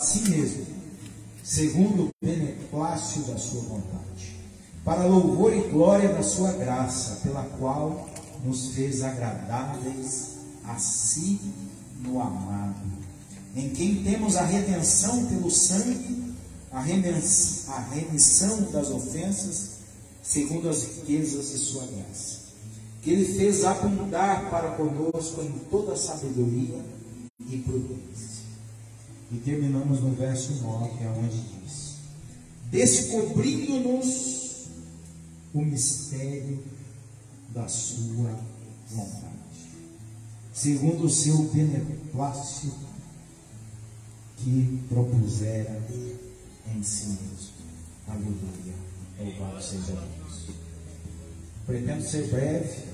si mesmo, segundo o beneplácito da sua vontade, para louvor e glória da sua graça, pela qual nos fez agradáveis a si no amado, em quem temos a redenção pelo sangue, a remissão das ofensas, segundo as riquezas de sua graça, que Ele fez abundar para conosco em toda sabedoria e prudência. E terminamos no verso 9, onde diz: descobrindo-nos o mistério da sua vontade, segundo o seu beneplácito que propusera em si mesmo. Aleluia. Louvado seja Deus. Pretendo ser breve,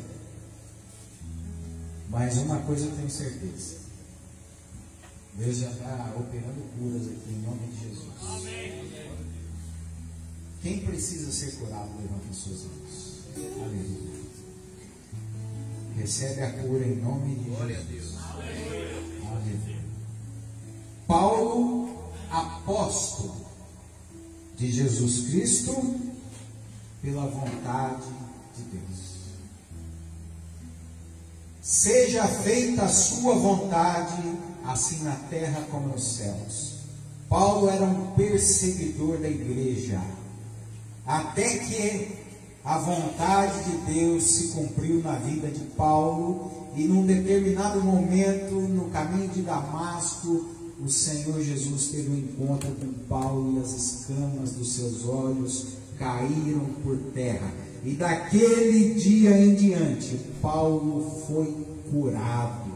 mas uma coisa eu tenho certeza: Deus já está operando curas aqui em nome de Jesus. Amém. Quem precisa ser curado, levanta os seus mãos. Aleluia. Recebe a cura em nome de Glória Jesus. A Deus. Aleluia. Paulo, apóstolo de Jesus Cristo, pela vontade de Deus. Seja feita a sua vontade, assim na terra como nos céus. Paulo era um perseguidor da igreja, até que a vontade de Deus se cumpriu na vida de Paulo, e num determinado momento, no caminho de Damasco, o Senhor Jesus teve um encontro com Paulo, e as escamas dos seus olhos caíram por terra. E daquele dia em diante, Paulo foi curado,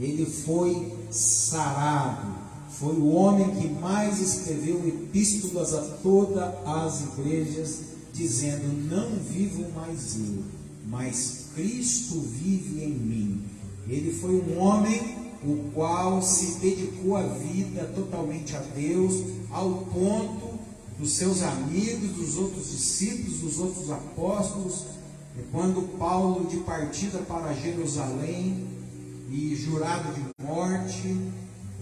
ele foi sarado, foi o homem que mais escreveu epístolas a todas as igrejas, dizendo: não vivo mais eu, mas Cristo vive em mim. Ele foi um homem o qual se dedicou a vida totalmente a Deus, ao ponto dos seus amigos, dos outros discípulos, dos outros apóstolos, quando Paulo, de partida para Jerusalém e jurado de morte,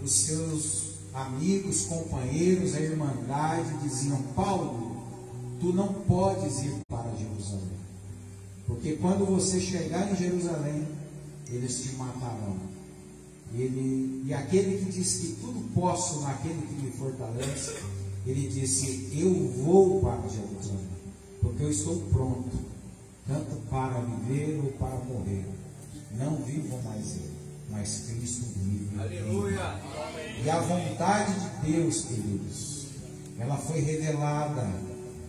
os seus amigos, companheiros, a irmandade diziam: Paulo, tu não podes ir para Jerusalém, porque quando você chegar em Jerusalém, eles te matarão. E aquele que diz que tudo posso naquele que me fortalece, ele disse: eu vou para Jerusalém, porque eu estou pronto, tanto para viver ou para morrer. Não vivo mais eu, mas Cristo vive. Aleluia. E a vontade de Deus, queridos, ela foi revelada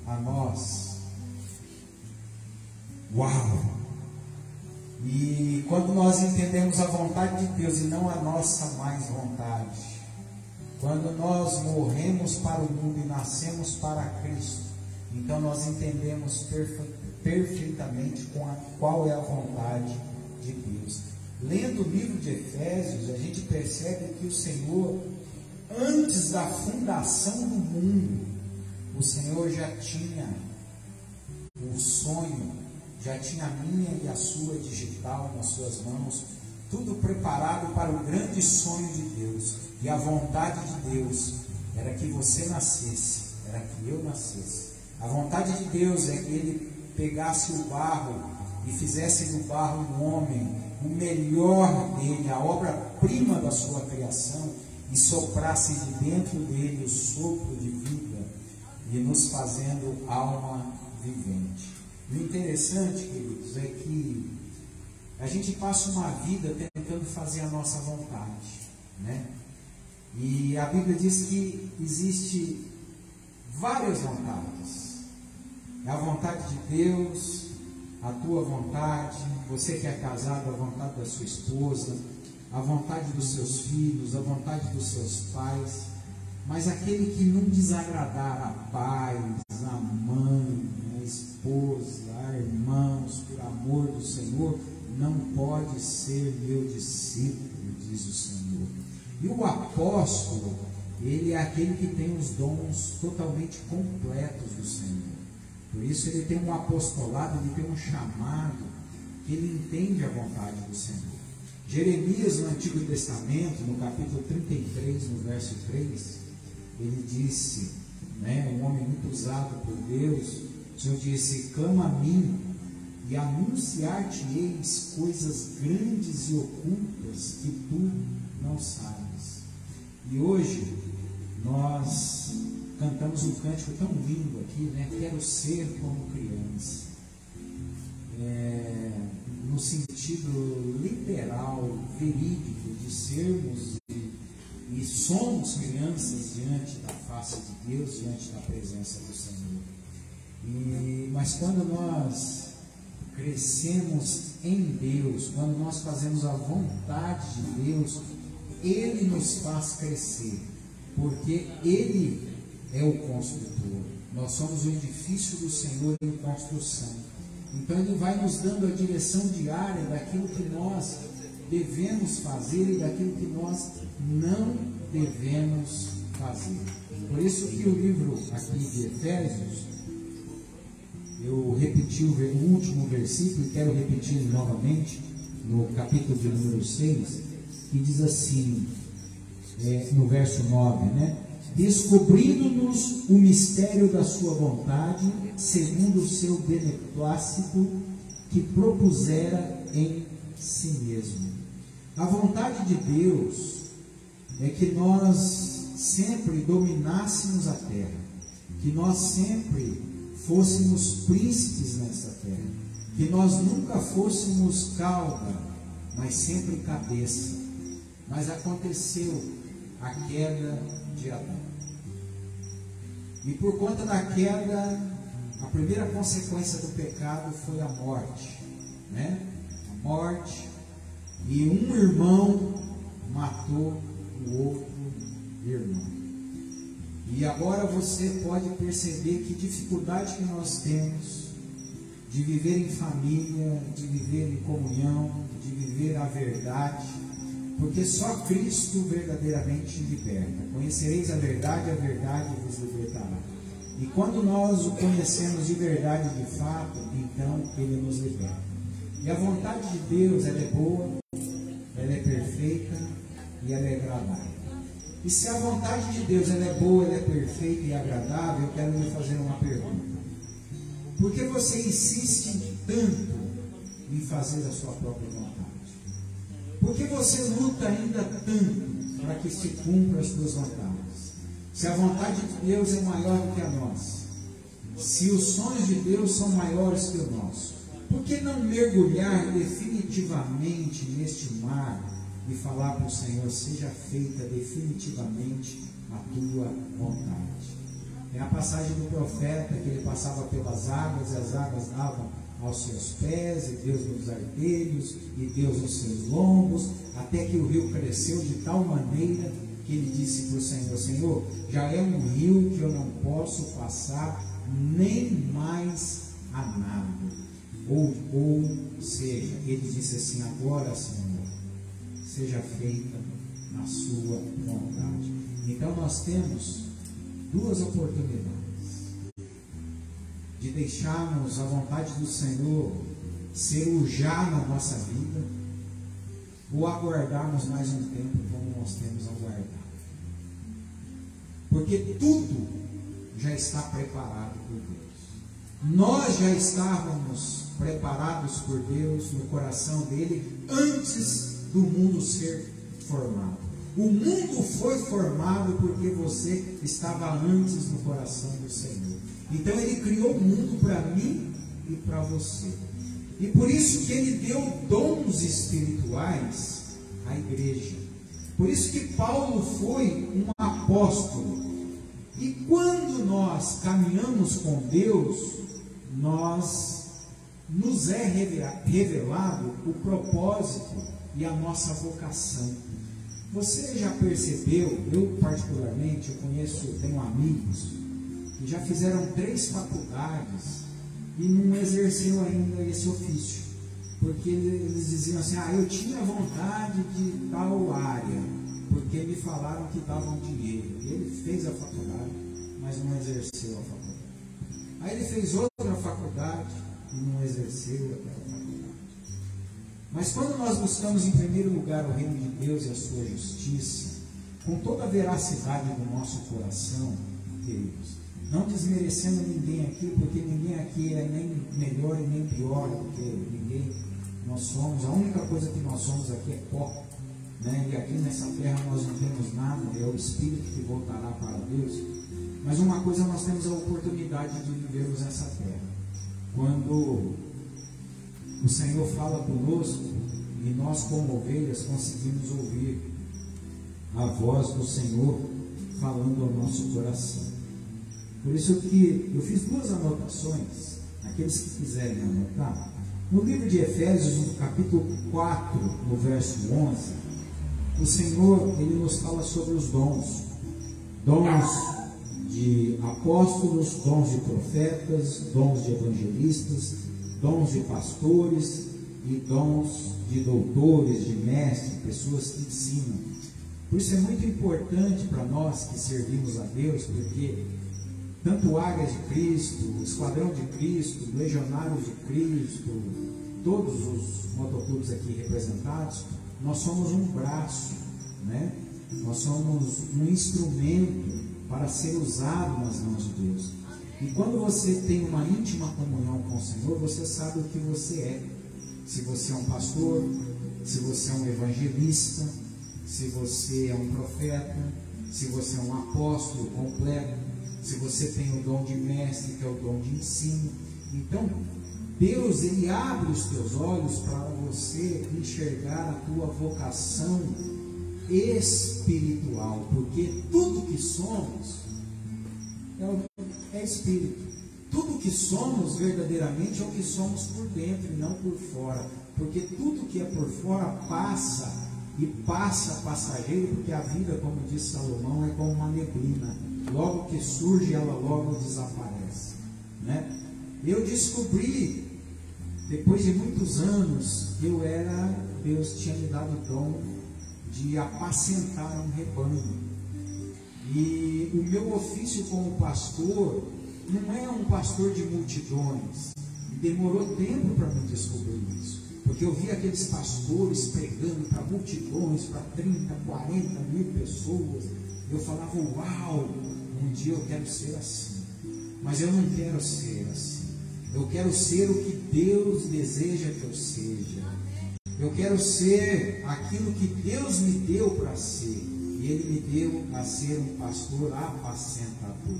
a nós. Uau! E quando nós entendemos a vontade de Deus e não a nossa mais vontade, quando nós morremos para o mundo e nascemos para Cristo, então nós entendemos perfeitamente qual é a vontade de Deus. Lendo o livro de Efésios, a gente percebe que o Senhor, antes da fundação do mundo, o Senhor já tinha o sonho, já tinha a minha e a sua digital nas suas mãos, tudo preparado para o grande sonho de Deus. E a vontade de Deus era que você nascesse, era que eu nascesse. A vontade de Deus é que Ele pegasse o barro e fizesse do barro um homem, o melhor dele, a obra-prima da sua criação, e soprasse de dentro dele o sopro de vida, e nos fazendo alma vivente. O interessante, queridos, é que a gente passa uma vida tentando fazer a nossa vontade, né? E a Bíblia diz que existe várias vontades. É a vontade de Deus, a tua vontade, você que é casado, a vontade da sua esposa, a vontade dos seus filhos, a vontade dos seus pais. Mas aquele que não desagradar a pais, a mãe, a esposa, a irmãos, por amor do Senhor, não pode ser meu discípulo, diz o Senhor. E o apóstolo, ele é aquele que tem os dons totalmente completos do Senhor. Por isso ele tem um apostolado, ele tem um chamado, que ele entende a vontade do Senhor. Jeremias, no Antigo Testamento, no capítulo 33, no verso 3, ele disse, né, um homem muito usado por Deus, o Senhor disse: clama a mim e anunciar-te-eis coisas grandes e ocultas que tu não sabes. E hoje nós cantamos um cântico tão lindo aqui, né? Quero ser como criança. No sentido literal, verídico, de sermos e somos crianças diante da face de Deus, diante da presença do Senhor. Mas quando nós crescemos em Deus, quando nós fazemos a vontade de Deus, Ele nos faz crescer, porque Ele é o construtor. Nós somos o edifício do Senhor em construção. Então Ele vai nos dando a direção diária daquilo que nós devemos fazer e daquilo que nós não devemos fazer. Por isso que o livro aqui de Efésios, eu repeti o último versículo e quero repetir novamente, no capítulo de número 6, que diz assim, no verso 9, né? Descobrindo-nos o mistério da sua vontade, segundo o seu beneplácito, que propusera em si mesmo. A vontade de Deus é que nós sempre dominássemos a terra, que nós sempre fôssemos príncipes nessa terra, que nós nunca fôssemos cauda, mas sempre cabeça. Mas aconteceu a queda de Adão. E por conta da queda, a primeira consequência do pecado foi a morte, né? A morte. E um irmão matou o outro irmão. E agora você pode perceber que dificuldade que nós temos de viver em família, de viver em comunhão, de viver a verdade, porque só Cristo verdadeiramente liberta. Conhecereis a verdade vos libertará. E quando nós o conhecemos de verdade, de fato, então Ele nos liberta. E a vontade de Deus, ela é boa, ela é perfeita e ela é agradável. E se a vontade de Deus ela é boa, ela é perfeita e agradável, eu quero lhe fazer uma pergunta. Por que você insiste tanto em fazer a sua própria vontade? Por que você luta ainda tanto para que se cumpra as suas vontades? Se a vontade de Deus é maior do que a nossa, se os sonhos de Deus são maiores que o nosso, por que não mergulhar definitivamente neste mar e falar para o Senhor: seja feita definitivamente a tua vontade? É a passagem do profeta que ele passava pelas águas e as águas davam aos seus pés, e Deus nos artelhos, e Deus nos seus lombos, até que o rio cresceu de tal maneira que ele disse para o Senhor: Senhor, já é um rio que eu não posso passar nem mais a nado. Ou seja, ele disse assim: agora, Senhor, seja feita a sua vontade. Então nós temos duas oportunidades de deixarmos a vontade do Senhor ser o já na nossa vida, ou aguardarmos mais um tempo como nós temos aguardado. Porque tudo já está preparado por Deus. Nós já estávamos preparados por Deus no coração dele antes do mundo ser formado. O mundo foi formado porque você estava antes no coração do Senhor. Então Ele criou o mundo para mim e para você. E por isso que Ele deu dons espirituais à igreja. Por isso que Paulo foi um apóstolo. E quando nós caminhamos com Deus, nos é revelado o propósito e a nossa vocação. Você já percebeu? Eu particularmente, tenho amigos que já fizeram 3 faculdades e não exerceu ainda esse ofício, porque eles diziam assim: eu tinha vontade de tal área, porque me falaram que davam dinheiro. E ele fez a faculdade, mas não exerceu a faculdade. Aí ele fez outra faculdade e não exerceu aquela faculdade. Mas quando nós buscamos em primeiro lugar o reino de Deus e a sua justiça, com toda a veracidade do nosso coração, queridos, não desmerecendo ninguém aqui, porque ninguém aqui é nem melhor e nem pior do que ninguém. Nós somos, a única coisa que nós somos aqui é pó, né? E aqui nessa terra nós não temos nada, é o Espírito que voltará para Deus. Mas uma coisa, nós temos a oportunidade de vivermos nessa terra. Quando o Senhor fala conosco e nós, como ovelhas, conseguimos ouvir a voz do Senhor falando ao nosso coração. Por isso que eu fiz duas anotações, aqueles que quiserem anotar. No livro de Efésios, no capítulo 4, no verso 11, o Senhor, Ele nos fala sobre os dons. Dons de apóstolos, dons de profetas, dons de evangelistas, dons de pastores e dons de doutores, de mestres, pessoas que ensinam. Por isso é muito importante para nós que servimos a Deus, porque tanto Águias de Cristo, Esquadrão de Cristo, Legionários de Cristo, todos os motoclubes aqui representados, nós somos um braço, né? Nós somos um instrumento para ser usado nas mãos de Deus. E quando você tem uma íntima comunhão com o Senhor, você sabe o que você é. Se você é um pastor, se você é um evangelista, se você é um profeta, se você é um apóstolo completo, se você tem o dom de mestre, que é o dom de ensino. Então, Deus, Ele abre os teus olhos para você enxergar a tua vocação espiritual, porque tudo que somos é espírito. Tudo que somos verdadeiramente é o que somos por dentro e não por fora, porque tudo que é por fora passa e passa passageiro, porque a vida, como diz Salomão, é como uma neblina, logo que surge ela logo desaparece, né? Eu descobri depois de muitos anos que Deus tinha me dado o dom de apacentar um rebanho. E o meu ofício como pastor não é um pastor de multidões. E demorou tempo para me descobrir isso. Porque eu vi aqueles pastores pregando para multidões, para 30, 40 mil pessoas. Eu falava, uau, um dia eu quero ser assim. Mas eu não quero ser assim. Eu quero ser o que Deus deseja que eu seja. Eu quero ser aquilo que Deus me deu para ser. E Ele me deu a ser um pastor apacentador.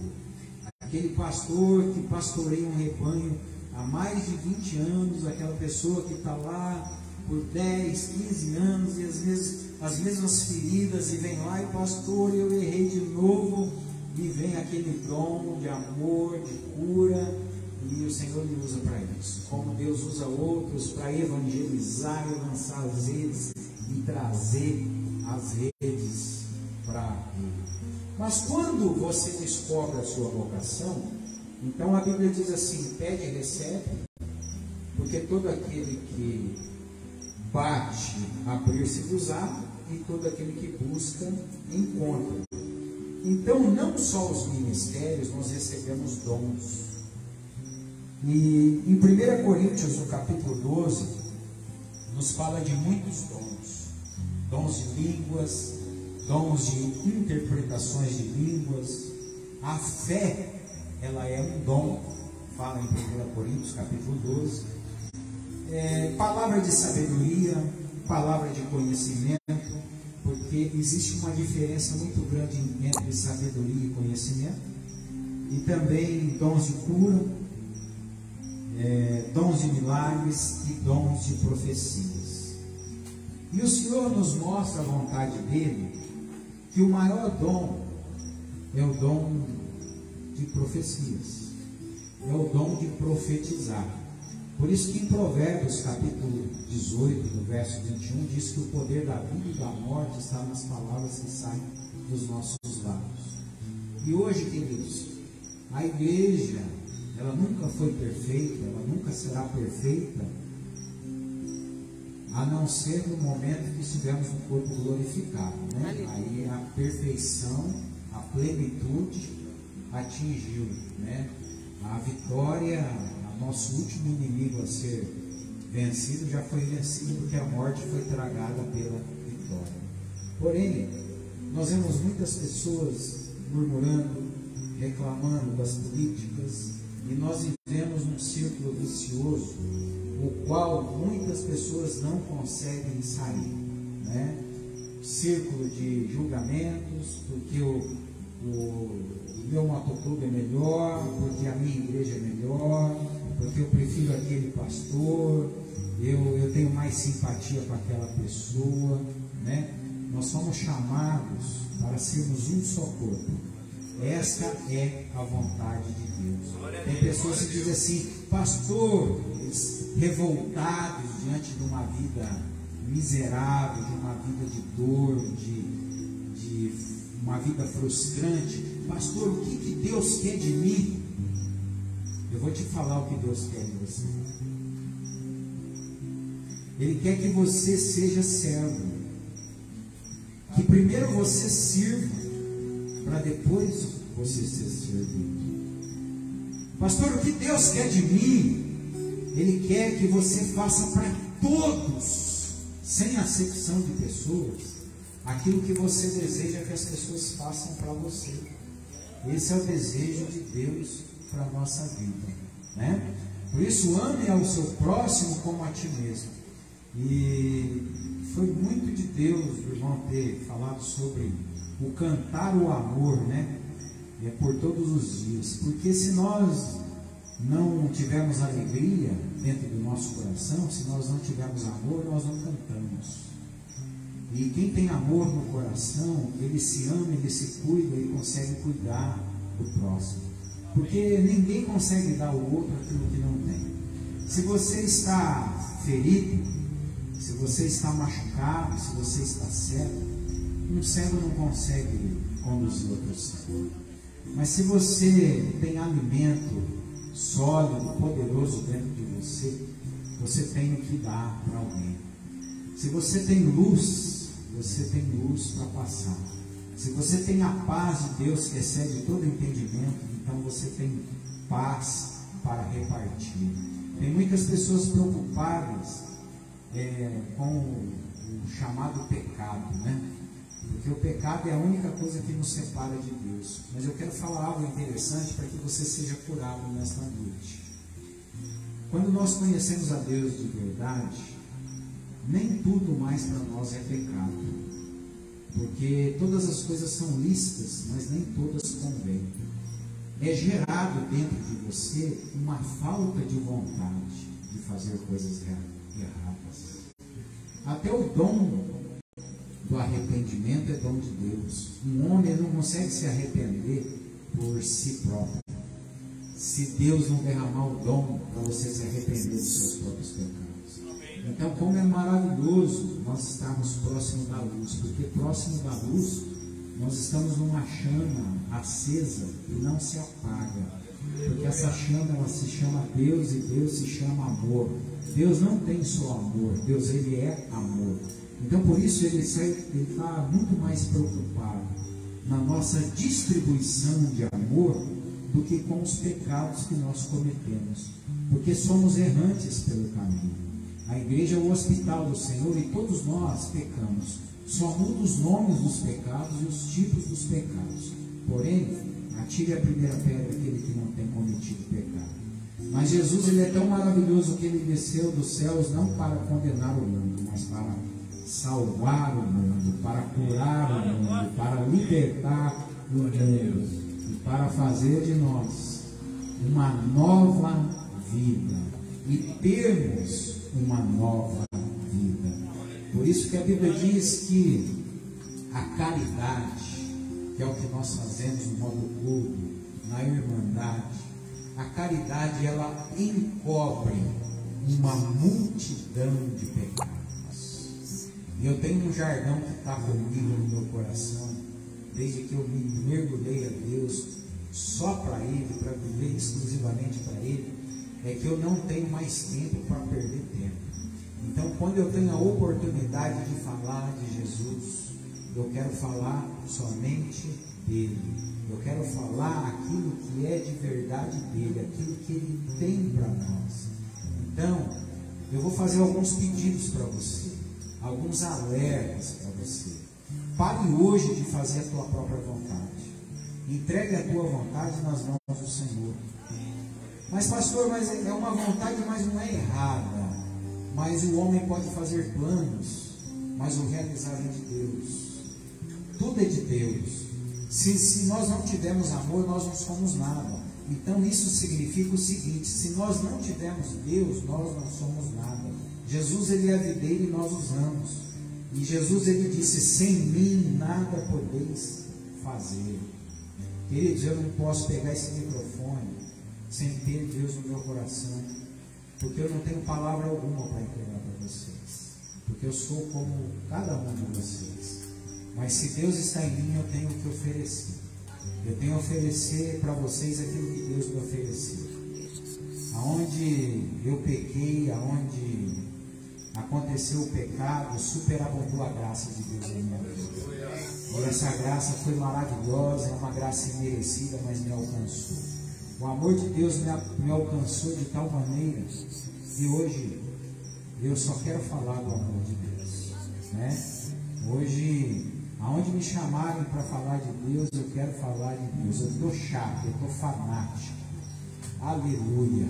Aquele pastor que pastoreia um rebanho há mais de 20 anos, aquela pessoa que está lá por 10, 15 anos e as mesmas feridas, e vem lá e pastor, eu errei de novo, e vem aquele dom de amor, de cura, e o Senhor me usa para isso. Como Deus usa outros para evangelizar e lançar as redes e trazer as redes para Ele. Mas quando você descobre a sua vocação, então a Bíblia diz assim: pede e recebe, porque todo aquele que bate, abrir-se-vos-á, e todo aquele que busca, encontra. Então, não só os ministérios, nós recebemos dons. E em 1 Coríntios, no capítulo 12, nos fala de muitos dons. Dons de línguas, dons de interpretações de línguas. A fé, ela é um dom, fala em 1 Coríntios, capítulo 12. Palavra de sabedoria, palavra de conhecimento, porque existe uma diferença muito grande entre sabedoria e conhecimento. E também dons de cura, dons de milagres e dons de profecias. E o Senhor nos mostra a vontade dele, que o maior dom é o dom de profecias, é o dom de profetizar. Por isso que em Provérbios capítulo 18, no verso 21, diz que o poder da vida e da morte está nas palavras que saem dos nossos lábios. E hoje, queridos, a igreja, ela nunca foi perfeita, ela nunca será perfeita, a não ser no momento que estivermos no corpo glorificado, né? Aí a perfeição, a plenitude atingiu, né? A vitória, nosso último inimigo a ser vencido já foi vencido, porque a morte foi tragada pela vitória. Porém, nós vemos muitas pessoas murmurando, reclamando das políticas, e nós vivemos um círculo vicioso, o qual muitas pessoas não conseguem sair, né? Círculo de julgamentos, porque o meu motoclube é melhor, porque a minha igreja é melhor, porque eu prefiro aquele pastor, eu tenho mais simpatia com aquela pessoa, né? Nós somos chamados para sermos um só corpo. Esta é a vontade de Deus. Tem pessoas que dizem assim, pastor, revoltados diante de uma vida miserável, de uma vida de dor, de uma vida frustrante. Pastor, o que Deus quer de mim? Eu vou te falar o que Deus quer de você. Ele quer que você seja servo, que primeiro você sirva, para depois você ser servido. Pastor, o que Deus quer de mim? Ele quer que você faça para todos, sem acepção de pessoas, aquilo que você deseja que as pessoas façam para você. Esse é o desejo de Deus para a nossa vida, né? Por isso, ame ao seu próximo como a ti mesmo. E foi muito de Deus, o irmão, ter falado sobre o cantar o amor, né? É por todos os dias. Porque se nós não tivermos alegria dentro do nosso coração, se nós não tivermos amor, nós não cantamos. E quem tem amor no coração, ele se ama, ele se cuida e consegue cuidar do próximo. Porque ninguém consegue dar ao outro aquilo que não tem. Se você está ferido, se você está machucado, se você está cego, um cego não consegue conduzir outro cego. Mas se você tem alimento sólido, poderoso dentro de você, você tem o que dar para alguém. Se você tem luz, você tem luz para passar. Se você tem a paz de Deus que excede todo entendimento, então você tem paz para repartir. Tem muitas pessoas preocupadas com o chamado pecado, né? Porque o pecado é a única coisa que nos separa de Deus. Mas eu quero falar algo interessante para que você seja curado nesta noite. Quando nós conhecemos a Deus de verdade, nem tudo mais para nós é pecado. Porque todas as coisas são lícitas, mas nem todas convêm. É gerado dentro de você uma falta de vontade de fazer coisas erradas. Até o dom do arrependimento é dom de Deus. Um homem não consegue se arrepender por si próprio, se Deus não derramar o dom para você se arrepender dos seus próprios pecados. Então, como é maravilhoso nós estarmos próximo da luz, porque próximo da luz nós estamos numa chama acesa e não se apaga, porque essa chama ela se chama Deus e Deus se chama amor. Deus não tem só amor, Deus ele é amor. Então por isso ele está muito mais preocupado na nossa distribuição de amor do que com os pecados que nós cometemos, porque somos errantes pelo caminho. A igreja é o hospital do Senhor e todos nós pecamos. Só muda os nomes dos pecados e os tipos dos pecados. Porém, atire a primeira pedra aquele que não tem cometido pecado. Mas Jesus ele é tão maravilhoso que ele desceu dos céus não para condenar o mundo, mas para salvar o mundo, para curar o mundo, para libertar o mundo e para fazer de nós uma nova vida e termos uma nova vida. Por isso que a Bíblia diz que a caridade, que é o que nós fazemos no motoclube, na irmandade, a caridade ela encobre uma multidão de pecados. E eu tenho um jargão que está comigo no meu coração, desde que eu me mergulhei a Deus só para Ele, para viver exclusivamente para Ele, é que eu não tenho mais tempo para perder tempo. Então, quando eu tenho a oportunidade de falar de Jesus, eu quero falar somente dele. Eu quero falar aquilo que é de verdade dele, aquilo que ele tem para nós. Então, eu vou fazer alguns pedidos para você, alguns alertas para você. Pare hoje de fazer a tua própria vontade. Entregue a tua vontade nas mãos do Senhor. Mas pastor, mas é uma vontade, mas não é errada. Mas o homem pode fazer planos, mas o realizar é de Deus. Tudo é de Deus. Se nós não tivermos amor, nós não somos nada. Então isso significa o seguinte: se nós não tivermos Deus, nós não somos nada. Jesus, ele é a videira e nós usamos. E Jesus, ele disse: sem mim nada podeis fazer. Queridos, eu não posso pegar esse microfone sem ter Deus no meu coração, porque eu não tenho palavra alguma para entregar para vocês, porque eu sou como cada um de vocês. Mas se Deus está em mim, eu tenho o que oferecer. Eu tenho a oferecer para vocês aquilo que Deus me ofereceu. Aonde eu pequei, aonde aconteceu o pecado, superabundou a graça de Deus em minha vida. E essa graça foi maravilhosa, é uma graça imerecida, mas me alcançou. O amor de Deus me alcançou de tal maneira que hoje eu só quero falar do amor de Deus, né? Hoje, aonde me chamarem para falar de Deus, eu quero falar de Deus. Eu estou chato, eu estou fanático. Aleluia.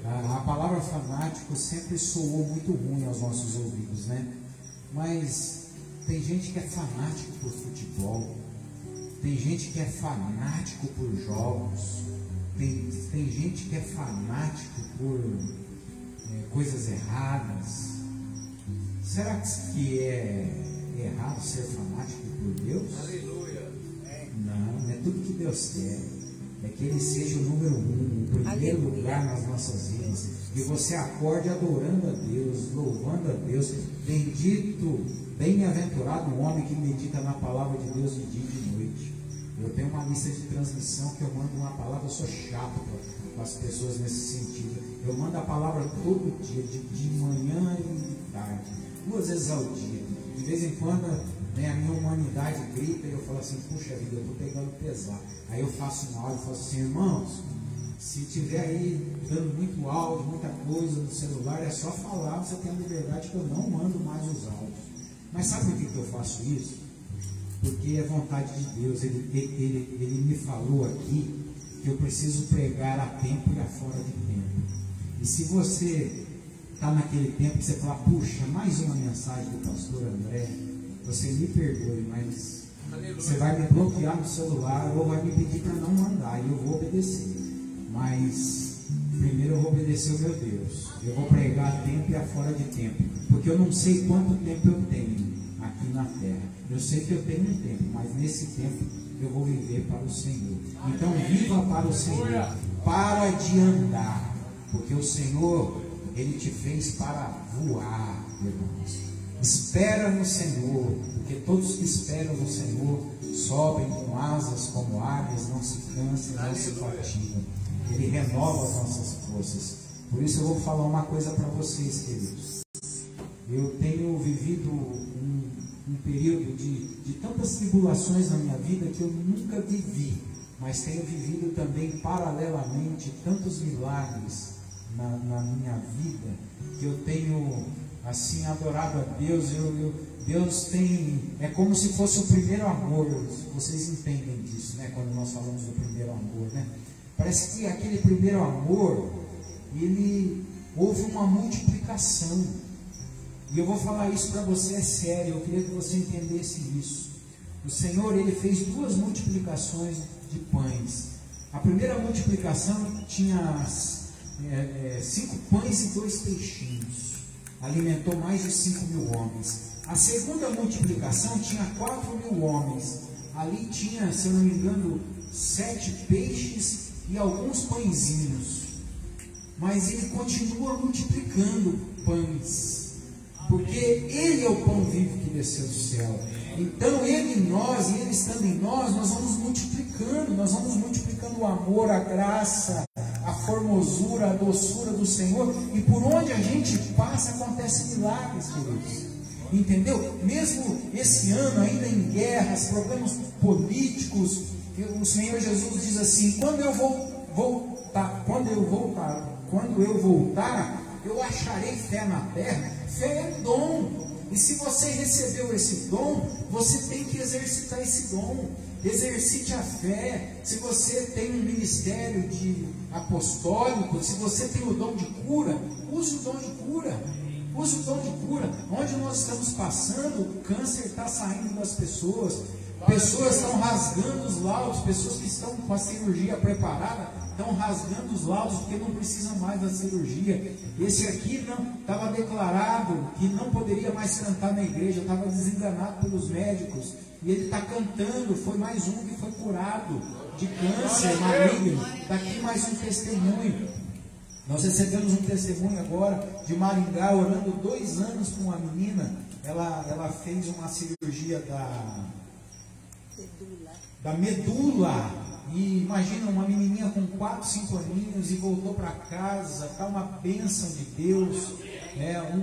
A palavra fanático sempre soou muito ruim aos nossos ouvidos, né? Mas tem gente que é fanático por futebol, tem gente que é fanático por jogos, tem gente que é fanático por coisas erradas. Será que é errado ser fanático por Deus? Aleluia. Não é tudo que Deus quer. É que Ele seja o número 1, o primeiro lugar nas nossas vidas. E você acorde adorando a Deus, louvando a Deus. Bendito, bem-aventurado o homem que medita na palavra de Deus de dia e de noite. Eu tenho uma lista de transmissão que eu mando uma palavra. Eu sou chato com as pessoas nesse sentido. Eu mando a palavra todo dia, de manhã e de tarde, 2 vezes ao dia. De vez em quando, né, a minha humanidade grita e eu falo assim: puxa vida, eu estou pegando pesado. Aí eu faço uma hora e falo assim: irmãos, se tiver aí dando muito áudio, muita coisa no celular, é só falar, você tem a liberdade, que eu não mando mais os áudios. Mas sabe por que eu faço isso? Porque é vontade de Deus. Ele me falou aqui que eu preciso pregar a tempo e a fora de tempo. E se você está naquele tempo que você fala: puxa, mais uma mensagem do pastor André, você me perdoe, mas você vai me bloquear no celular ou vai me pedir para não mandar, e eu vou obedecer. Mas primeiro eu vou obedecer o meu Deus. Eu vou pregar a tempo e a fora de tempo, porque eu não sei quanto tempo eu tenho aqui na terra. Eu sei que eu tenho um tempo, mas nesse tempo eu vou viver para o Senhor. Então viva para o Senhor. Para de andar, porque o Senhor, Ele te fez para voar, irmãos. Espera no Senhor, porque todos que esperam no Senhor sobem com asas como águias, não se cansam, não se fatigam. Ele renova as nossas forças. Por isso eu vou falar uma coisa para vocês, queridos. Eu tenho vivido um período de tantas tribulações na minha vida que eu nunca vivi, mas tenho vivido também paralelamente tantos milagres na minha vida, que eu tenho assim adorado a Deus. Deus tem, é como se fosse o primeiro amor. Vocês entendem disso, né? Quando nós falamos do primeiro amor, né? Parece que aquele primeiro amor, houve uma multiplicação. E eu vou falar isso para você, é sério. Eu queria que você entendesse isso. O Senhor, Ele fez 2 multiplicações de pães. A primeira multiplicação tinha 5 pães e 2 peixinhos. Alimentou mais de 5.000 homens. A segunda multiplicação tinha 4.000 homens. Ali tinha, se eu não me engano, 7 peixes e alguns pãezinhos. Mas Ele continua multiplicando pães, porque Ele é o pão vivo que desceu do céu. Então Ele em nós, e Ele estando em nós, nós vamos multiplicando o amor, a graça, a formosura, a doçura do Senhor. E por onde a gente passa, acontecem milagres, queridos. Entendeu? Mesmo esse ano, ainda em guerras, problemas políticos, o Senhor Jesus diz assim: quando eu voltar, eu acharei fé na terra. Fé é dom. E se você recebeu esse dom, você tem que exercitar esse dom. Exercite a fé. Se você tem um ministério de apostólico, se você tem o dom de cura, use o dom de cura. Use o dom de cura. Onde nós estamos passando, o câncer está saindo das pessoas. Pessoas estão rasgando os laudos. Pessoas que estão com a cirurgia preparada estão rasgando os laudos porque não precisam mais da cirurgia. Esse aqui não estava declarado que não poderia mais cantar na igreja, estava desenganado pelos médicos. E ele está cantando. Foi mais um que foi curado de câncer maligno. Daqui mais um testemunho. Nós recebemos um testemunho agora de Maringá, orando 2 anos com uma menina. Ela fez uma cirurgia da medula. E imagina uma menininha com 4, 5 aninhos e voltou para casa. Está uma bênção de Deus.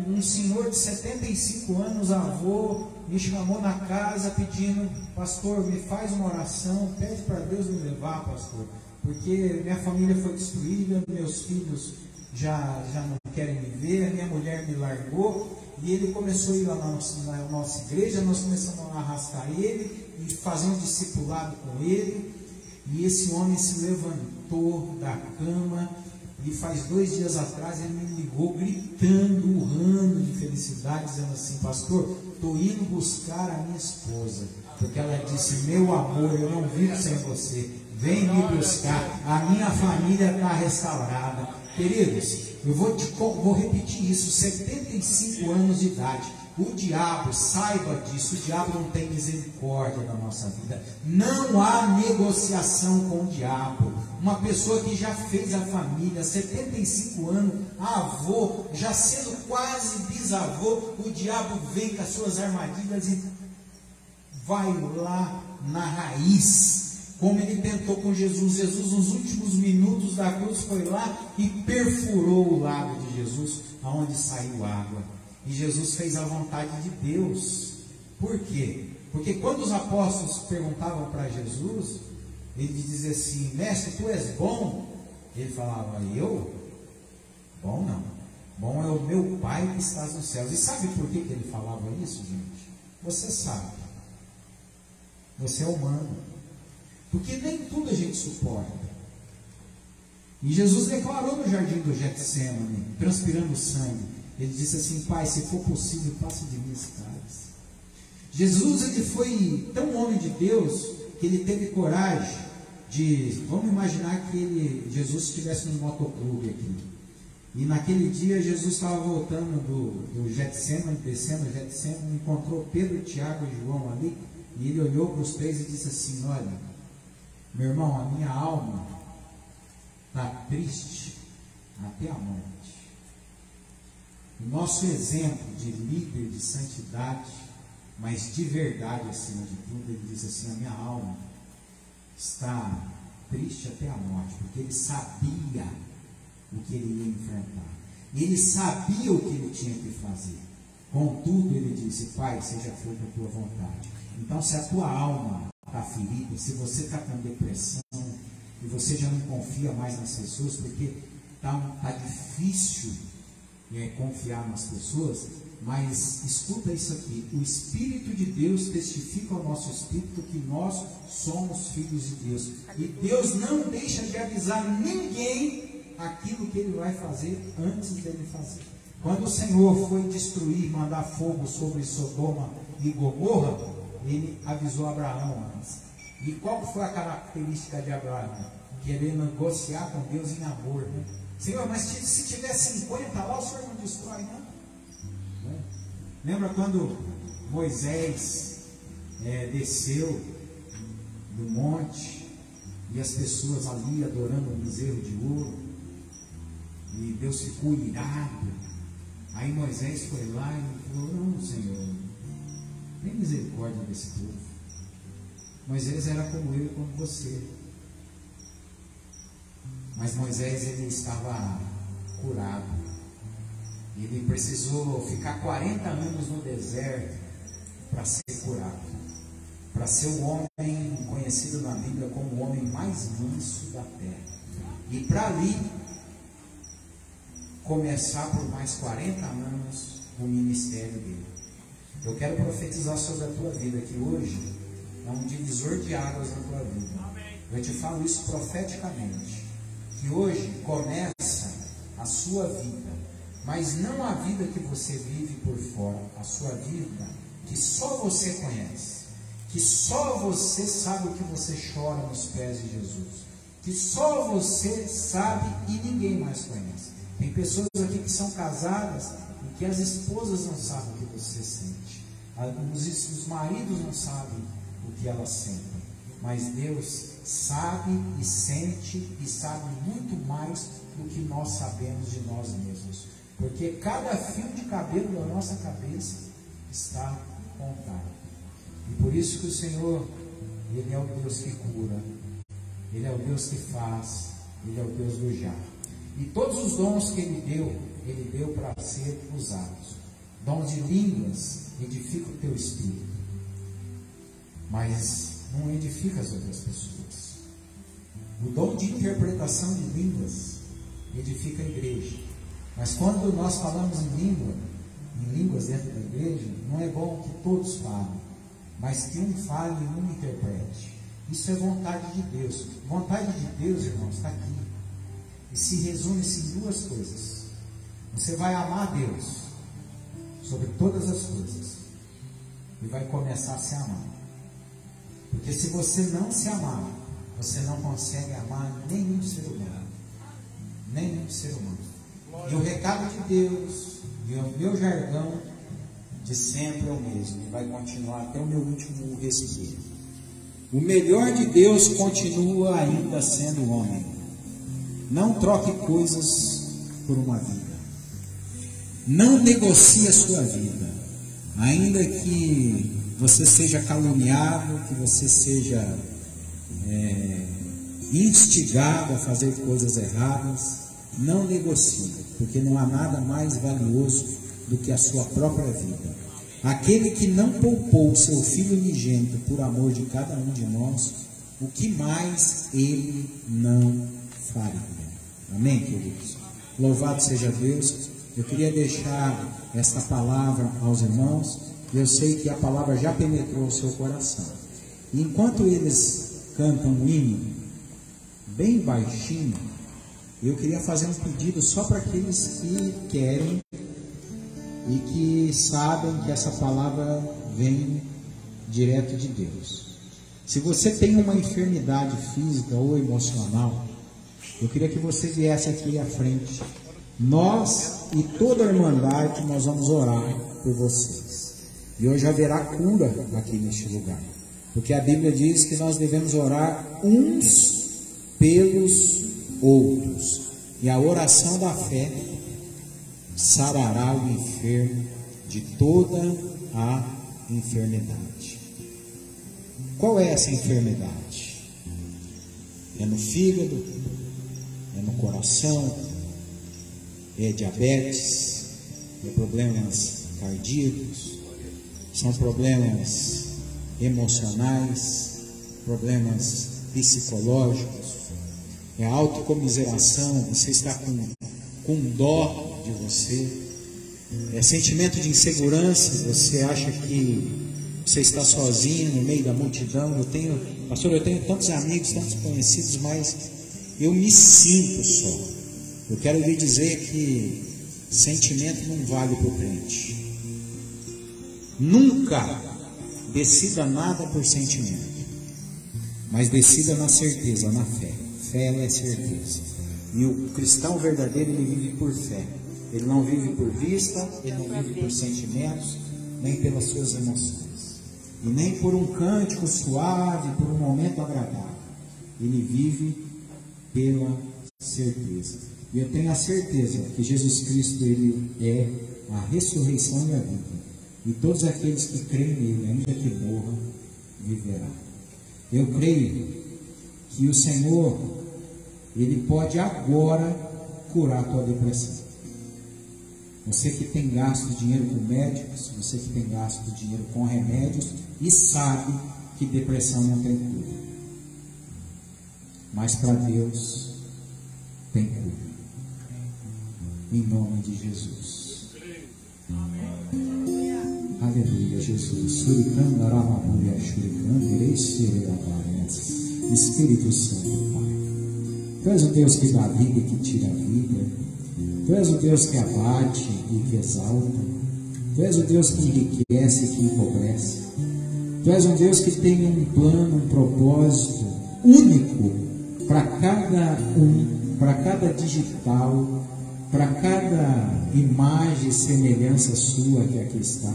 Um senhor de 75 anos, avô, me chamou na casa pedindo: pastor, me faz uma oração, pede para Deus me levar, pastor, porque minha família foi destruída, meus filhos já não querem me ver, a minha mulher me largou. E ele começou a ir lá na nossa igreja, nós começamos a arrastar ele e fazer um discipulado com ele. E esse homem se levantou da cama e faz 2 dias atrás ele me ligou gritando, urrando de felicidade, dizendo assim: pastor, estou indo buscar a minha esposa, porque ela disse: meu amor, eu não vivo sem você, vem me buscar, a minha família está restaurada. Queridos, eu vou repetir isso: 75 anos de idade. O diabo, saiba disso, o diabo não tem misericórdia na nossa vida. Não há negociação com o diabo. Uma pessoa que já fez a família, 75 anos, avô, já sendo quase bisavô, o diabo vem com as suas armadilhas e vai lá na raiz. Como ele tentou com Jesus. Jesus, nos últimos minutos da cruz, foi lá e perfurou o lado de Jesus, aonde saiu água. E Jesus fez a vontade de Deus. Por quê? Porque quando os apóstolos perguntavam para Jesus, ele dizia assim: mestre, tu és bom? Ele falava: eu? Bom não. Bom é o meu Pai que está nos céus. E sabe por que ele falava isso, gente? Você sabe. Você é humano. Porque nem tudo a gente suporta. E Jesus declarou no jardim do Getsemane, transpirando sangue, ele disse assim: pai, se for possível, passe de mim esse cálice. Jesus, ele foi tão homem de Deus que ele teve coragem de, vamos imaginar que Jesus estivesse num motoclube aqui, e naquele dia Jesus estava voltando do Getsemane, descendo o Getsemane, encontrou Pedro, Tiago e João ali, e ele olhou para os 3 e disse assim: olha, meu irmão, a minha alma está triste até a morte. O nosso exemplo de líder de santidade, mas de verdade acima de tudo, ele diz assim: a minha alma está triste até a morte, porque ele sabia o que ele ia enfrentar, ele sabia o que ele tinha que fazer. Contudo, ele disse: pai, seja feita a tua vontade. Então, se a tua alma está ferida, se você está com depressão e você já não confia mais nas pessoas, porque está difícil confiar nas pessoas, mas escuta isso aqui: o Espírito de Deus testifica ao nosso Espírito que nós somos filhos de Deus, e Deus não deixa de avisar ninguém aquilo que Ele vai fazer antes dele fazer. Quando o Senhor foi destruir, mandar fogo sobre Sodoma e Gomorra, Ele avisou Abraão antes. E qual foi a característica de Abraão? Querer negociar com Deus em amor, né? Senhor, mas se tiver 50 lá, o Senhor não destrói, não? Lembra quando Moisés desceu do monte e as pessoas ali adorando um bezerro de ouro, e Deus ficou irado? Aí Moisés foi lá e falou: não, Senhor, tem misericórdia desse povo. Moisés era como eu e como você. Mas Moisés, ele estava curado. Ele precisou ficar 40 anos no deserto para ser curado, para ser o homem conhecido na Bíblia como o homem mais manso da terra. E para ali começar por mais 40 anos o ministério dele. Eu quero profetizar sobre a tua vida, que hoje é um divisor de águas na tua vida. Eu te falo isso profeticamente, que hoje começa a sua vida, mas não a vida que você vive por fora, a sua vida que só você conhece, que só você sabe o que você chora nos pés de Jesus, que só você sabe e ninguém mais conhece. Tem pessoas aqui que são casadas e que as esposas não sabem o que você sente, os maridos não sabem o que elas sentem, mas Deus sabe e sente e sabe muito mais do que nós sabemos de nós mesmos, porque cada fio de cabelo da nossa cabeça está contado. E por isso que o Senhor, Ele é o Deus que cura, Ele é o Deus que faz, Ele é o Deus do já. E todos os dons que Ele deu para ser usados. Dons de línguas edifica o teu espírito, mas não edifica as outras pessoas. O dom de interpretação de línguas edifica a igreja. Mas quando nós falamos em línguas dentro da igreja, não é bom que todos falem, mas que um fale e um interprete. Isso é vontade de Deus. Vontade de Deus, irmãos, está aqui. E se resume-se em duas coisas. Você vai amar a Deus sobre todas as coisas e vai começar a se amar. Porque se você não se amar, você não consegue amar nenhum ser humano. Nenhum ser humano. E o recado de Deus, e o meu jargão de sempre é o mesmo, e vai continuar até o meu último respiro. O melhor de Deus continua ainda sendo o homem. Não troque coisas por uma vida. Não negocie a sua vida. Ainda que você seja caluniado, que você seja instigado a fazer coisas erradas, não negocie, porque não há nada mais valioso do que a sua própria vida. Aquele que não poupou o seu Filho unigênito por amor de cada um de nós, o que mais Ele não faria? Amém, queridos? Louvado seja Deus. Eu queria deixar esta palavra aos irmãos, e eu sei que a palavra já penetrou o seu coração. E enquanto eles cantam um hino bem baixinho, eu queria fazer um pedido só para aqueles que querem e que sabem que essa palavra vem direto de Deus. Se você tem uma enfermidade física ou emocional, eu queria que você viesse aqui à frente. Nós e toda a Irmandade, nós vamos orar por vocês. E hoje haverá cura aqui neste lugar. Porque a Bíblia diz que nós devemos orar uns pelos outros. E a oração da fé sarará o enfermo de toda a enfermidade. Qual é essa enfermidade? É no fígado? É no coração? É diabetes? É problemas cardíacos? São problemas emocionais? Problemas psicológicos? É autocomiseração? Você está com dó de você? É sentimento de insegurança? Você acha que você está sozinho no meio da multidão? Pastor, eu tenho tantos amigos, tantos conhecidos, mas eu me sinto só. Eu quero lhe dizer que sentimento não vale para o crente. Nunca decida nada por sentimento, mas decida na certeza, na fé. Fé é certeza. E o cristão verdadeiro, ele vive por fé. Ele não vive por vista, ele não vive por sentimentos, nem pelas suas emoções. E nem por um cântico suave, por um momento agradável. Ele vive pela certeza. E eu tenho a certeza que Jesus Cristo, Ele é a ressurreição e a vida. E todos aqueles que creem nele, ainda que morram, viverá. Eu creio que o Senhor, Ele pode agora curar a tua depressão. Você que tem gasto dinheiro com médicos, você que tem gasto dinheiro com remédios e sabe que depressão não tem cura. Mas para Deus tem cura. Em nome de Jesus. Aleluia. Aleluia, Jesus. Espírito Santo, Pai. Tu és o Deus que dá vida e que tira a vida. Tu és o Deus que abate e que exalta. Tu és o Deus que enriquece e que empobrece. Tu és um Deus que tem um plano, um propósito único para cada digital, para cada imagem e semelhança sua que aqui está.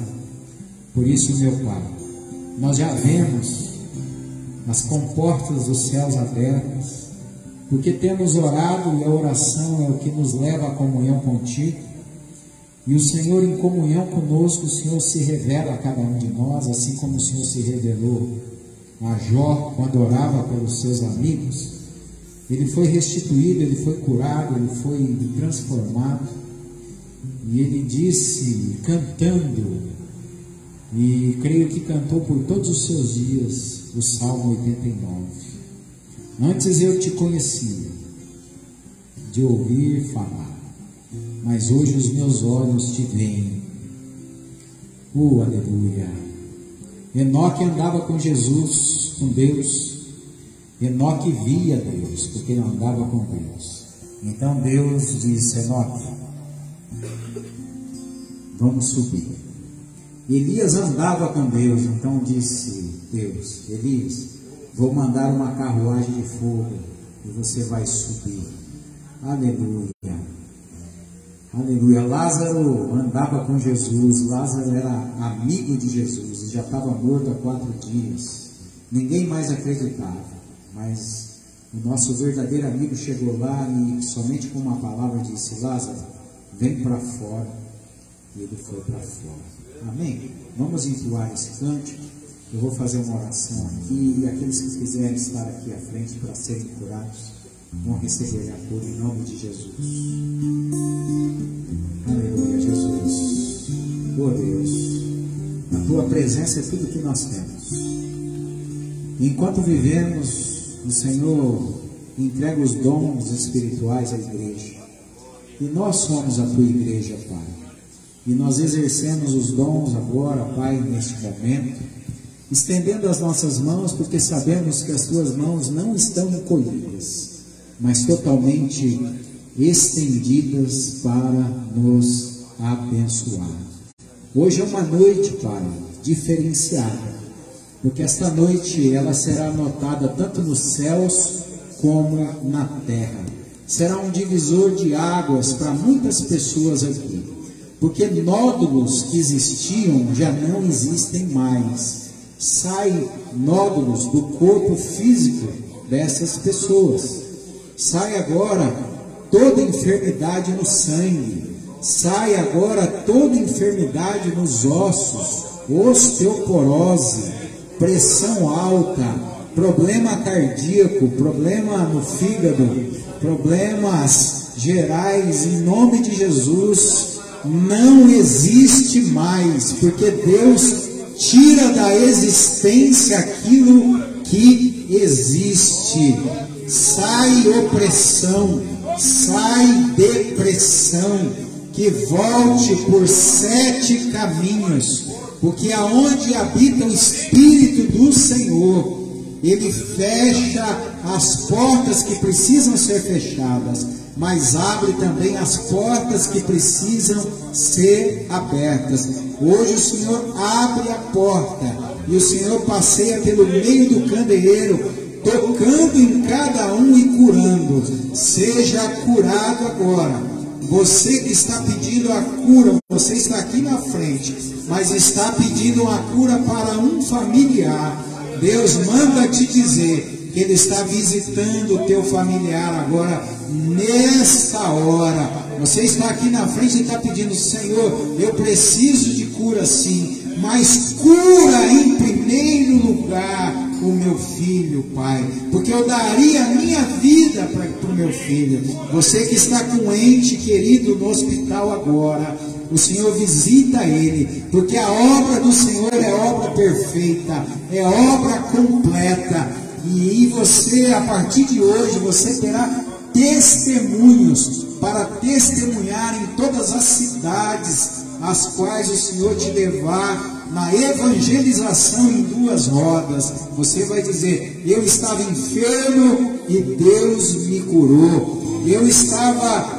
Por isso, meu Pai, nós já vemos as comportas dos céus abertas, porque temos orado e a oração é o que nos leva à comunhão contigo. E o Senhor, em comunhão conosco, o Senhor se revela a cada um de nós, assim como o Senhor se revelou a Jó quando orava pelos seus amigos. Ele foi restituído, ele foi curado, ele foi transformado. E ele disse, cantando, e creio que cantou por todos os seus dias, o Salmo 89. Antes eu te conhecia, de ouvir falar, mas hoje os meus olhos te veem. Aleluia. Enoque andava com Jesus, com Deus. Enoque via Deus, porque ele andava com Deus. Então Deus disse, Enoque, vamos subir. Elias andava com Deus, então disse Deus, Elias, vou mandar uma carruagem de fogo e você vai subir. Aleluia. Aleluia. Lázaro andava com Jesus. Lázaro era amigo de Jesus e já estava morto há 4 dias. Ninguém mais acreditava, mas o nosso verdadeiro amigo chegou lá e somente com uma palavra disse, Lázaro, vem para fora. E ele foi para fora. Amém? Vamos entoar esse cântico. Eu vou fazer uma oração aqui e aqueles que quiserem estar aqui à frente para serem curados vão receber a cura em nome de Jesus. Aleluia, Jesus. Oh Deus, a tua presença é tudo que nós temos. Enquanto vivemos, o Senhor entrega os dons espirituais à igreja. E nós somos a tua igreja, Pai. E nós exercemos os dons agora, Pai, neste momento, estendendo as nossas mãos, porque sabemos que as tuas mãos não estão encolhidas, mas totalmente estendidas para nos abençoar. Hoje é uma noite, Pai, diferenciada, porque esta noite ela será anotada tanto nos céus como na terra. Será um divisor de águas para muitas pessoas aqui, porque nódulos que existiam já não existem mais. Saem nódulos do corpo físico dessas pessoas. Sai agora toda enfermidade no sangue. Sai agora toda enfermidade nos ossos, osteoporose, pressão alta, problema cardíaco, problema no fígado, problemas gerais, em nome de Jesus, não existe mais, porque Deus tira da existência aquilo que existe. Sai opressão, sai depressão, que volte por 7 caminhos, porque aonde habita o Espírito do Senhor, Ele fecha as portas que precisam ser fechadas, mas abre também as portas que precisam ser abertas. Hoje o Senhor abre a porta e o Senhor passeia pelo meio do candeeiro, tocando em cada um e curando. Seja curado agora. Você que está pedindo a cura, você está aqui na frente, mas está pedindo a cura para um familiar. Deus manda te dizer que Ele está visitando o teu familiar agora, nesta hora. Você está aqui na frente e está pedindo, Senhor, eu preciso de cura sim, mas cura em primeiro lugar o meu filho, Pai, porque eu daria a minha vida para o meu filho. Você que está com um ente querido no hospital agora, o Senhor visita ele, porque a obra do Senhor é obra perfeita, é obra completa, e você, a partir de hoje, você terá testemunhos para testemunhar em todas as cidades as quais o Senhor te levar na evangelização em duas rodas. Você vai dizer: eu estava enfermo e Deus me curou. Eu estava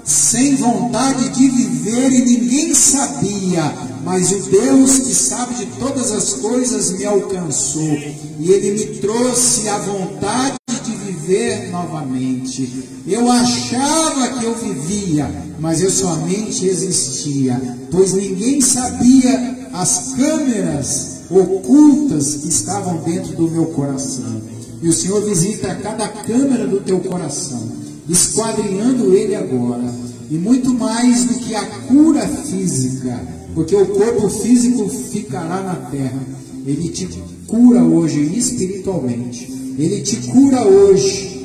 sem vontade de viver e ninguém sabia, mas o Deus que sabe de todas as coisas me alcançou e Ele me trouxe a vontade de viver novamente. Eu achava que eu vivia, mas eu somente existia, pois ninguém sabia as câmeras ocultas que estavam dentro do meu coração. E o Senhor visita cada câmera do teu coração, esquadrinhando ele agora, e muito mais do que a cura física, porque o corpo físico ficará na terra. Ele te cura hoje espiritualmente, Ele te cura hoje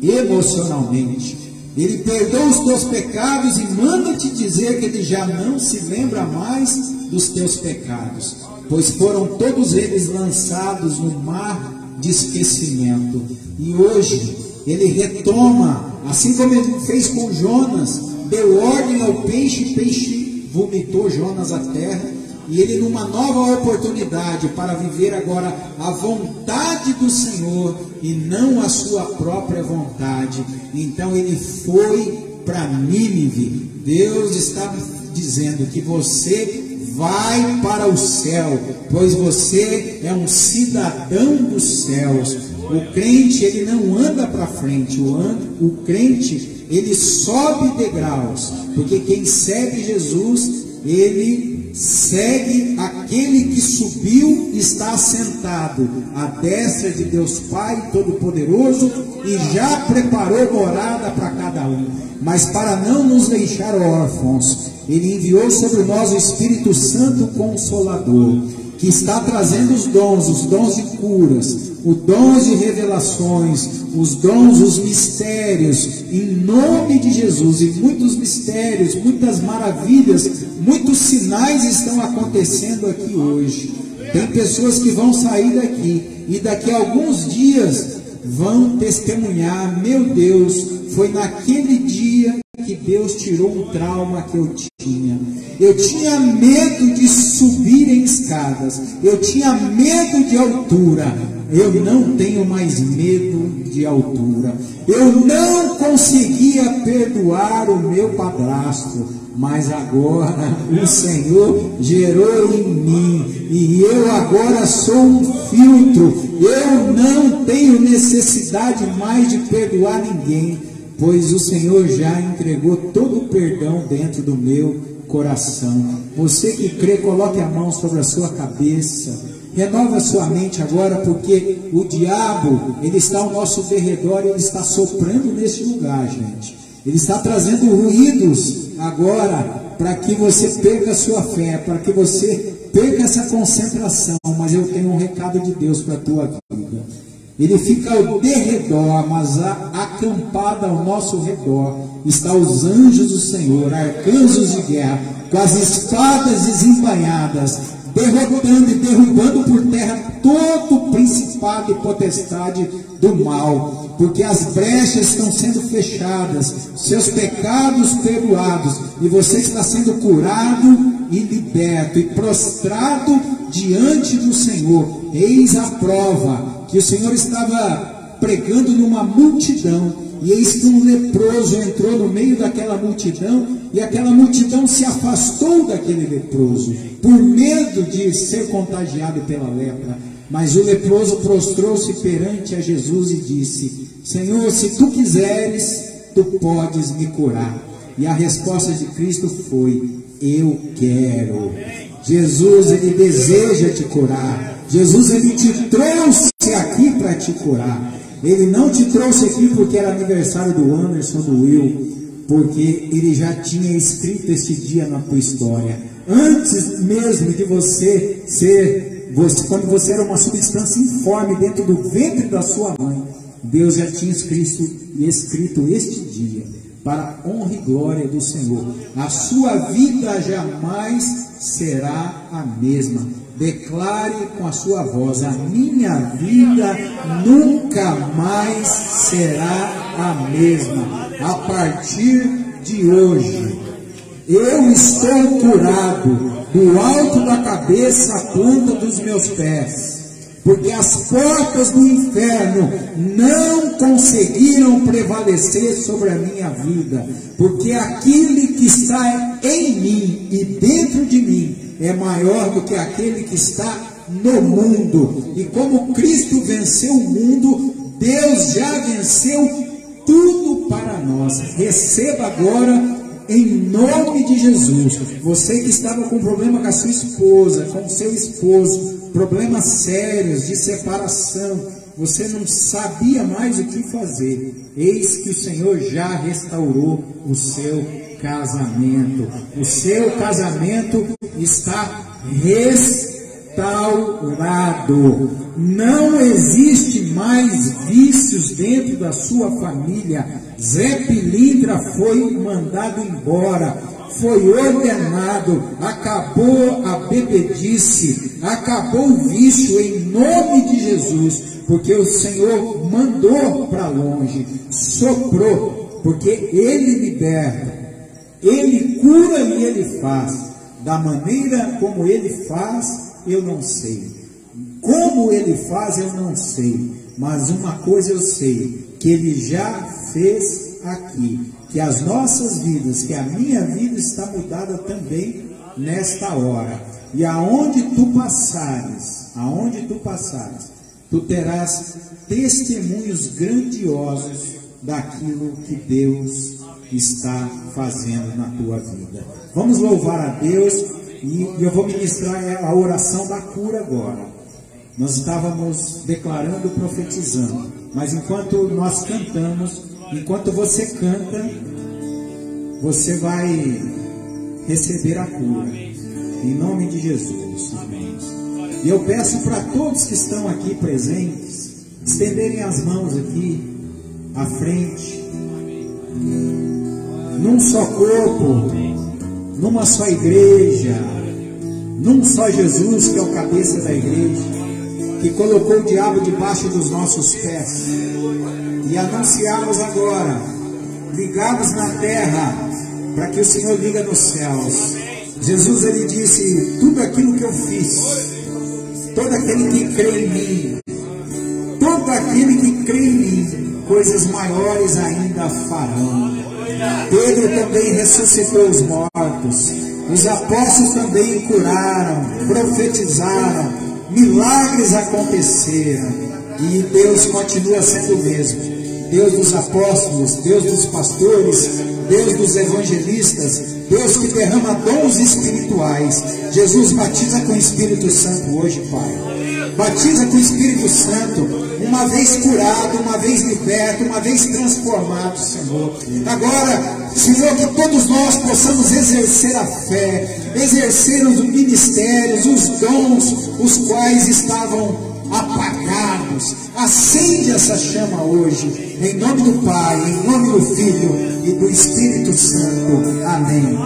emocionalmente, Ele perdoa os teus pecados e manda te dizer que Ele já não se lembra mais dos teus pecados, pois foram todos eles lançados no mar de esquecimento. E hoje Ele retoma, assim como Ele fez com Jonas, deu ordem ao peixe, o peixe vomitou Jonas à terra, e ele, numa nova oportunidade para viver agora a vontade do Senhor e não a sua própria vontade, então ele foi para Nínive. Deus está dizendo que você vai para o céu, pois você é um cidadão dos céus. O crente, ele não anda para frente, o crente, ele sobe degraus, porque quem segue Jesus, ele segue aquele que subiu e está assentado à destra de Deus Pai Todo-Poderoso e já preparou morada para cada um. Mas para não nos deixar órfãos, Ele enviou sobre nós o Espírito Santo Consolador, que está trazendo os dons de curas, os dons de revelações, os dons, os mistérios, em nome de Jesus. E muitos mistérios, muitas maravilhas, muitos sinais estão acontecendo aqui hoje. Tem pessoas que vão sair daqui e daqui a alguns dias vão testemunhar: meu Deus, foi naquele dia que Deus tirou um trauma que eu tinha. Eu tinha medo de subir em escadas, eu tinha medo de altura. Eu não tenho mais medo de altura. Eu não conseguia perdoar o meu padrasto, mas agora o Senhor gerou em mim, e eu agora sou um filtro. Eu não tenho necessidade mais de perdoar ninguém, pois o Senhor já entregou todo o perdão dentro do meu coração. Você que crê, coloque a mão sobre a sua cabeça. Renova a sua mente agora, porque o diabo, ele está ao nosso derredor, ele está soprando neste lugar, gente. Ele está trazendo ruídos agora para que você perca a sua fé, para que você perca essa concentração. Mas eu tenho um recado de Deus para a tua vida. Ele fica ao derredor, mas acampada ao nosso redor está os anjos do Senhor, arcanjos de guerra, com as espadas desembainhadas, derrotando e derrubando por terra todo principado e potestade do mal, porque as brechas estão sendo fechadas, seus pecados perdoados, e você está sendo curado e liberto e prostrado diante do Senhor. Eis a prova que o Senhor estava pregando numa multidão, e eis que um leproso entrou no meio daquela multidão, e aquela multidão se afastou daquele leproso, por medo de ser contagiado pela lepra. Mas o leproso prostrou-se perante a Jesus e disse: Senhor, se tu quiseres, tu podes me curar. E a resposta de Cristo foi: eu quero. Jesus, ele deseja te curar. Jesus, ele te trouxe aqui para te curar. Ele não te trouxe aqui porque era aniversário do Anderson, do Will, porque ele já tinha escrito esse dia na tua história. Antes mesmo de você ser, quando você era uma substância informe dentro do ventre da sua mãe, Deus já tinha escrito este dia, para a honra e glória do Senhor. A sua vida jamais será a mesma. Declare com a sua voz: a minha vida nunca mais será a mesma. A partir de hoje, Eu estou curado, do alto da cabeça à ponta dos meus pés, porque as portas do inferno não conseguiram prevalecer sobre a minha vida, porque aquele que está em mim e dentro de mim é maior do que aquele que está no mundo. E como Cristo venceu o mundo, Deus já venceu tudo para nós. Receba agora, em nome de Jesus. Você que estava com problema com a sua esposa, com o seu esposo, problemas sérios de separação, você não sabia mais o que fazer, eis que o Senhor já restaurou o seu casamento. O seu casamento está restaurado. Não existe mais vícios dentro da sua família. Zé Pilintra foi mandado embora, foi ordenado, acabou a bebedice, acabou o vício em nome de Jesus, porque o Senhor mandou para longe, soprou, porque Ele liberta, Ele cura e Ele faz. Da maneira como Ele faz, eu não sei. Como Ele faz, eu não sei. Mas uma coisa eu sei, que Ele já fez aqui, que as nossas vidas, que a minha vida está mudada também nesta hora. E aonde tu passares, tu terás testemunhos grandiosos daquilo que Deus está fazendo na tua vida. Vamos louvar a Deus e eu vou ministrar a oração da cura agora. Nós estávamos declarando, profetizando, mas enquanto nós cantamos, enquanto você canta, você vai receber a cura, em nome de Jesus, irmãos. E eu peço para todos que estão aqui presentes, estenderem as mãos aqui, à frente, num só corpo, numa só igreja, num só Jesus, que é o cabeça da igreja, que colocou o diabo debaixo dos nossos pés, e anunciamos agora, ligamos na terra, para que o Senhor liga nos céus. Jesus, Ele disse, tudo aquilo que eu fiz, todo aquele que crê em mim, todo aquele que crê em mim, coisas maiores ainda farão. Pedro também ressuscitou os mortos, os apóstolos também curaram, profetizaram, milagres aconteceram, e Deus continua sendo o mesmo, Deus dos apóstolos, Deus dos pastores, Deus dos evangelistas, Deus que derrama dons espirituais. Jesus, batiza com o Espírito Santo hoje, Pai. Batiza com o Espírito Santo, uma vez curado, uma vez liberto, uma vez transformado, Senhor. Agora, Senhor, que todos nós possamos exercer a fé, exercer os ministérios, os dons, os quais estavam apagados. Acende essa chama hoje, em nome do Pai, em nome do Filho e do Espírito Santo. Amém.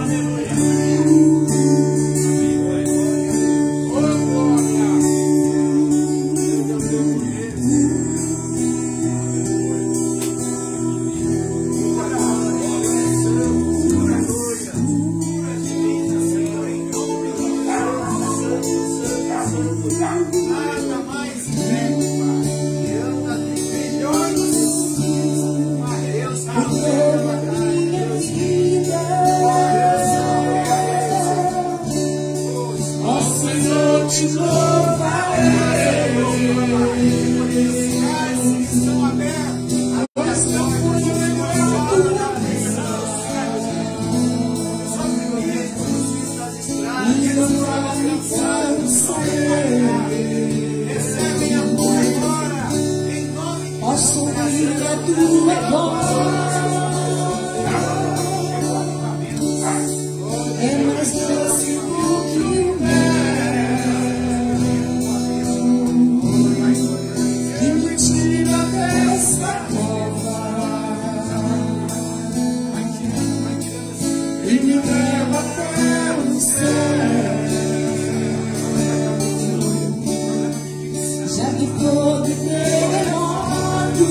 Já que todo derrotado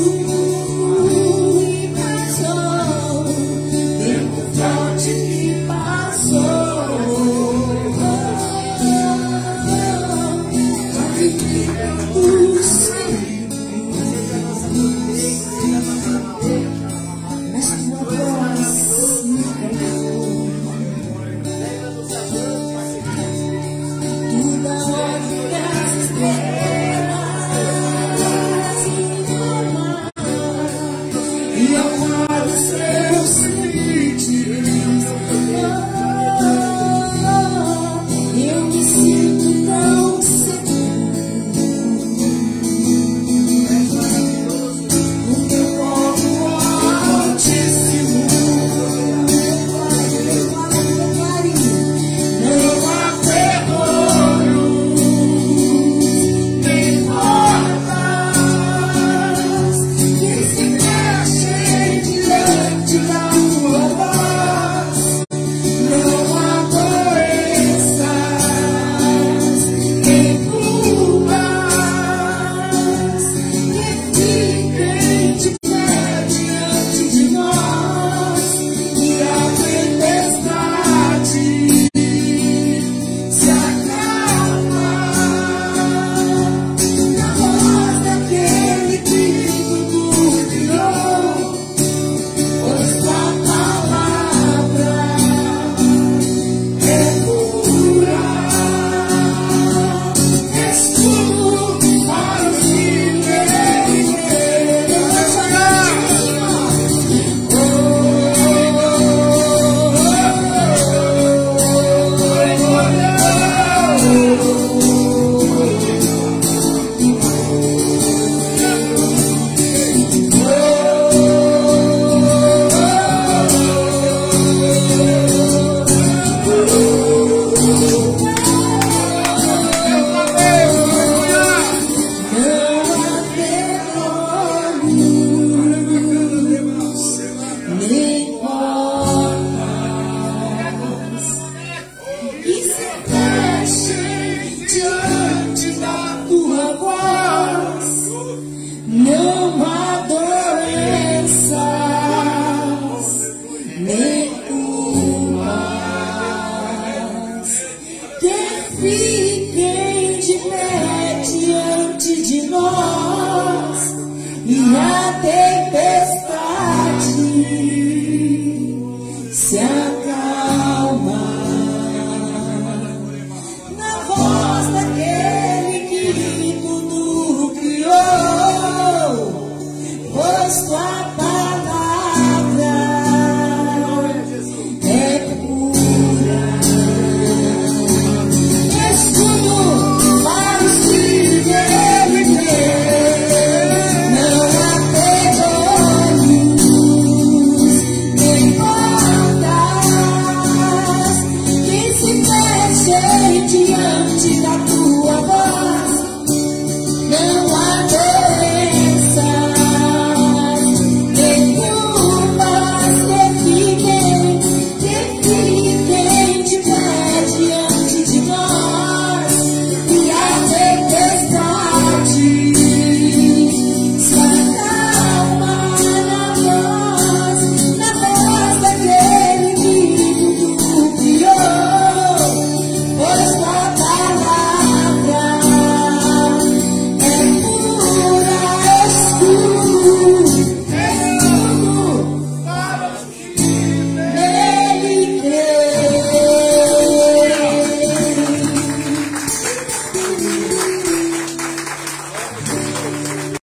você.